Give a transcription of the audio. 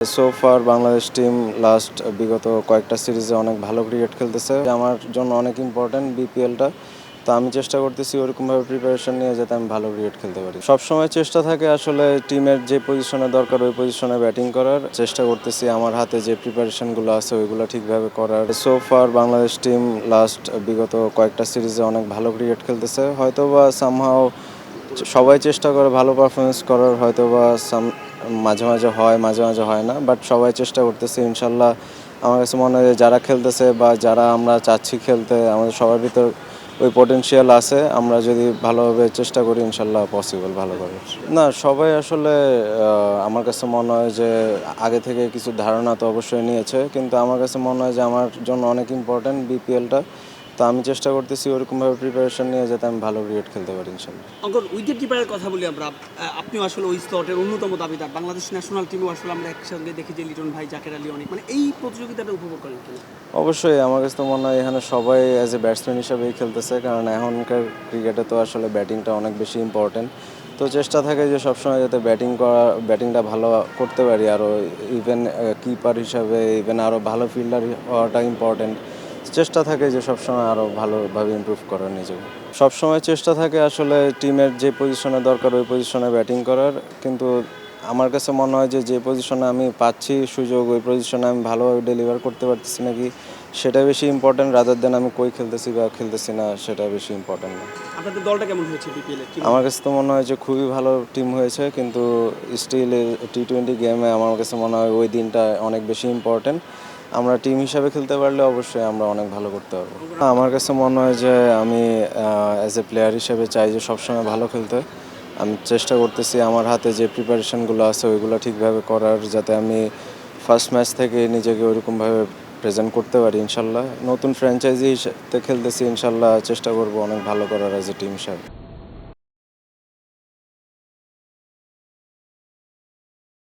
So far Bangladesh team last বিগত কয়েকটা সিরিজে অনেক ভালো ক্রিকেট খেলতেছে। আমার জন্য অনেক ইম্পর্ট্যান্ট বিপিএলটা। তো আমি চেষ্টা করতেছি ওরকমভাবে প্রিপারেশন নিয়ে যাতে আমি ভালো ক্রিকেট খেলতে পারি। সবসময় চেষ্টা থাকে আসলে টিমের যে পজিশনে দরকার ওই পজিশনে ব্যাটিং করার চেষ্টা করতেছি। আমার হাতে যে প্রিপারেশনগুলো আছে ওইগুলো ঠিকভাবে করার। So far Bangladesh team last বিগত কয়েকটা সিরিজে অনেক ভালো ক্রিকেট খেলতেছে। হয়তোবা সামহাও সবাই চেষ্টা করে ভালো পারফরমেন্স করার, হয়তোবা মাঝে মাঝে হয়, মাঝে মাঝে হয় না, বাট সবাই চেষ্টা করতেছে। ইনশাল্লাহ আমার কাছে মনে হয় যারা খেলতেছে বা যারা আমরা চাচ্ছি খেলতে, আমাদের সবার ভিতর ওই পটেনশিয়াল আছে। আমরা যদি ভালোভাবে চেষ্টা করি ইনশাল্লাহ পসিবল ভালো করে। না, সবাই আসলে আমার কাছে মনে হয় যে আগে থেকে কিছু ধারণা তো অবশ্যই নিয়েছে, কিন্তু আমার কাছে মনে হয় যে আমার জন্য অনেক ইম্পর্ট্যান্ট বিপিএলটা। তো আমি চেষ্টা করতেছি ওরকমভাবে প্রিপারেশন নিয়ে যাতে আমি ভালো ক্রিকেট খেলতে পারি ইনশাল্লাহ। অঙ্কন উইকেট কিপারের কথা বলি আমরা, আপনিও আসলে ওই স্লটের অন্যতম দাবিদার। বাংলাদেশ ন্যাশনাল টিমেও আসলে আমরা একসঙ্গে দেখি যে লিটন ভাই, জাকের আলী অনেক, মানে এই প্রতিযোগিতাটা উপভোগ করেন কিনা? অবশ্যই আমার কাছে তো মনে হয় এখানে সবাই অ্যাজ এ ব্যাটসম্যান হিসাবেই খেলতেছে, কারণ এখনকার ক্রিকেটে তো আসলে ব্যাটিংটা অনেক বেশি ইম্পর্টেন্ট। তো চেষ্টা থাকে যে সবসময় যাতে ব্যাটিংটা ভালো করতে পারি, আরও ইভেন কিপার হিসাবে ইভেন আরও ভালো ফিল্ডার হওয়াটা ইম্পর্টেন্ট। চেষ্টা থাকে যে সবসময় আরও ভালোভাবে ইমপ্রুভ করার নিজেকে। সবসময় চেষ্টা থাকে আসলে টিমের যে পজিশনে দরকার ওই পজিশনে ব্যাটিং করার, কিন্তু আমার কাছে মনে হয় যে পজিশনে আমি পাচ্ছি সুযোগ ওই পজিশনে আমি ভালোভাবে ডেলিভার করতে পারতেছি নাকি সেটা বেশি ইম্পর্টেন্ট, রাদার দেন আমি কই খেলতেছি বা খেলতেছি না সেটা বেশি ইম্পর্টেন্ট না। আপনাদের দলটা কেমন হয়েছে বিপিএল এ? আমার কাছে তো মনে হয় যে খুবই ভালো টিম হয়েছে, কিন্তু স্টিল টি-20 গেমে আমার কাছে মনে হয় ওই দিনটা অনেক বেশি ইম্পর্টেন্ট। আমরা টিম হিসাবে খেলতে পারলে অবশ্যই আমরা অনেক ভালো করতে পারবো। আমার কাছে মনে হয় যে আমি অ্যাজ এ প্লেয়ার হিসেবে চাই যে সবসময় ভালো খেলতে। আমি চেষ্টা করতেছি আমার হাতে যে প্রিপারেশনগুলো আছে ওইগুলো ঠিকভাবে করার, যাতে আমি ফার্স্ট ম্যাচ থেকে নিজেকে ওইরকমভাবে প্রেজেন্ট করতে পারি ইনশাল্লাহ। নতুন ফ্র্যাঞ্চাইজি হিসেবে খেলতেছি, ইনশাল্লাহ চেষ্টা করবো অনেক ভালো করার অ্যাজ এ টিম হিসাবে।